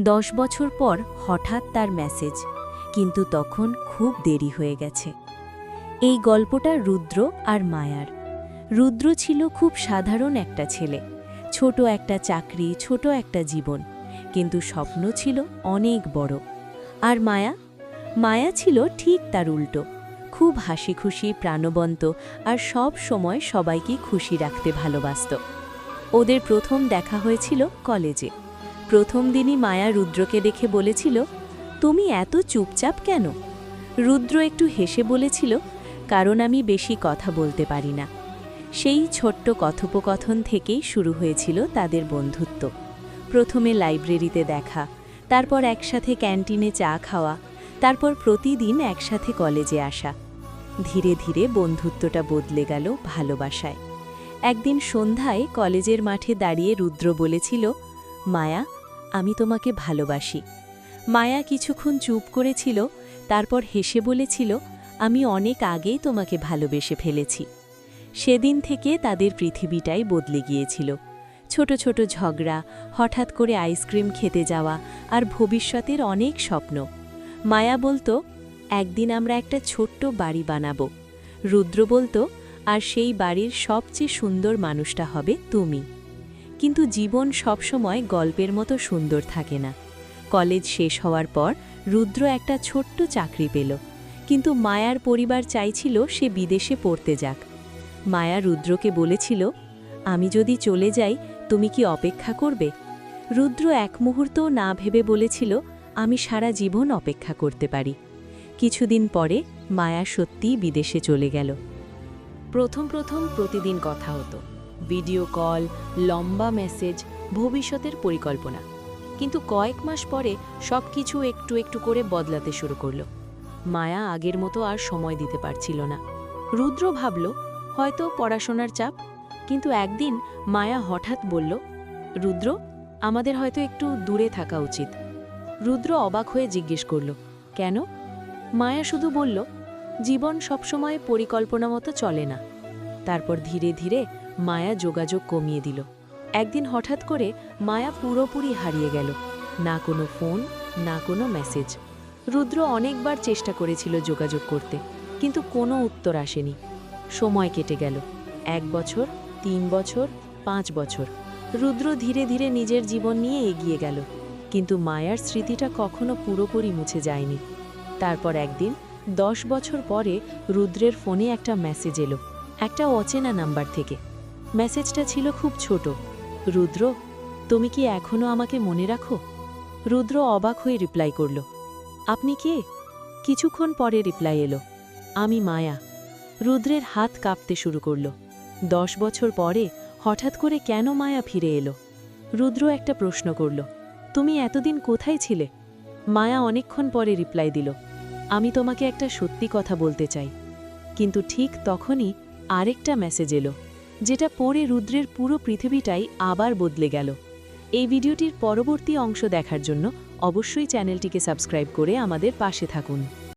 10 বছর পর হঠাৎ তার মেসেজ, কিন্তু তখন খুব দেরি হয়ে গেছে। এই গল্পটা রুদ্র আর মায়ার। রুদ্র ছিল খুব সাধারণ একটা ছেলে, ছোট একটা চাকরি, ছোট একটা জীবন, কিন্তু স্বপ্ন ছিল অনেক বড়। আর মায়া ছিল ঠিক তার উল্টো, খুব হাসিখুশি, প্রাণবন্ত আর সব সময় সবাইকে খুশি রাখতে ভালোবাসত। ওদের প্রথম দেখা হয়েছিল কলেজে। প্রথম দিনই মায়া রুদ্রকে দেখে বলেছিল, তুমি এত চুপচাপ কেন? রুদ্র একটু হেসে বলেছিল, কারণ আমি বেশি কথা বলতে পারি না। সেই ছোট্ট কথোপকথন থেকেই শুরু হয়েছিল তাদের বন্ধুত্ব। প্রথমে লাইব্রেরিতে দেখা, তারপর একসাথে ক্যান্টিনে চা খাওয়া, তারপর প্রতিদিন একসাথে কলেজে আসা। ধীরে ধীরে বন্ধুত্বটা বদলে গেল ভালোবাসায়। একদিন সন্ধ্যায় কলেজের মাঠে দাঁড়িয়ে রুদ্র বলেছিল, মায়া, আমি তোমাকে ভালোবাসি। মায়া কিছুক্ষণ চুপ করেছিল, তারপর হেসে বলেছিল, আমি অনেক আগেই তোমাকে ভালোবেসে ফেলেছি। সেদিন থেকে তাদের পৃথিবীটাই বদলে গিয়েছিল। ছোট ছোট ঝগড়া, হঠাৎ করে আইসক্রিম খেতে যাওয়া আর ভবিষ্যতের অনেক স্বপ্ন। মায়া বলতো, একদিন আমরা একটা ছোট্ট বাড়ি বানাবো। রুদ্র বলতো, আর সেই বাড়ির সবচেয়ে সুন্দর মানুষটা হবে তুমি। কিন্তু জীবন সবসময় গল্পের মতো সুন্দর থাকে না। কলেজ শেষ হওয়ার পর রুদ্র একটা ছোট্ট চাকরি পেল, কিন্তু মায়ার পরিবার চাইছিল সে বিদেশে পড়তে যাক। মায়া রুদ্রকে বলেছিল, আমি যদি চলে যাই তুমি কি অপেক্ষা করবে? রুদ্র এক মুহূর্তও না ভেবে বলেছিল, আমি সারা জীবন অপেক্ষা করতে পারি। কিছুদিন পরে মায়া সত্যিই বিদেশে চলে গেল। প্রথম প্রতিদিন কথা হতো, ভিডিও কল, লম্বা মেসেজ, ভবিষ্যতের পরিকল্পনা। কিন্তু কয়েক মাস পরে সব কিছু একটু একটু করে বদলাতে শুরু করল। মায়া আগের মতো আর সময় দিতে পারছিল না। রুদ্র ভাবল, হয়তো পড়াশোনার চাপ। কিন্তু একদিন মায়া হঠাৎ বলল, রুদ্র, আমাদের হয়তো একটু দূরে থাকা উচিত। রুদ্র অবাক হয়ে জিজ্ঞেস করল, কেন? মায়া শুধু বলল, জীবন সবসময় পরিকল্পনা মতো চলে না। তারপর ধীরে ধীরে মায়া যোগাযোগ কমিয়ে দিল। একদিন হঠাৎ করে মায়া পুরোপুরি হারিয়ে গেল। না কোনো ফোন, না কোনো মেসেজ। রুদ্র অনেকবার চেষ্টা করেছিল যোগাযোগ করতে, কিন্তু কোনো উত্তর আসেনি। সময় কেটে গেল, 1 বছর, 3 বছর, 5 বছর। রুদ্র ধীরে ধীরে নিজের জীবন নিয়ে এগিয়ে গেল, কিন্তু মায়ার স্মৃতিটা কখনো পুরোপুরি মুছে যায়নি। তারপর একদিন 10 বছর পরে রুদ্রের ফোনে একটা মেসেজ এলো, একটা অচেনা নাম্বার থেকে। মেসেজটা ছিল খুব ছোট, রুদ্র, তুমি কি এখনো আমাকে মনে রাখো? রুদ্র অবাক হয়ে রিপ্লাই করল, আপনি কে? কিছুক্ষণ পরে রিপ্লাই এলো, আমি মায়া। রুদ্রের হাত কাঁপতে শুরু করল। 10 বছর পরে হঠাৎ করে কেন মায়া ফিরে এলো? রুদ্র একটা প্রশ্ন করল, তুমি এতদিন কোথায় ছিলে? মায়া অনেকক্ষণ পরে রিপ্লাই দিল, আমি তোমাকে একটা সত্যি কথা বলতে চাই। কিন্তু ঠিক তখনই আরেকটা মেসেজ এলো, যেটা পড়ে রুদ্রের পুরো পৃথিবীটাই আবার বদলে গেল। এই ভিডিওটির পরবর্তী অংশ দেখার জন্য অবশ্যই চ্যানেলটিকে সাবস্ক্রাইব করে আমাদের পাশে থাকুন।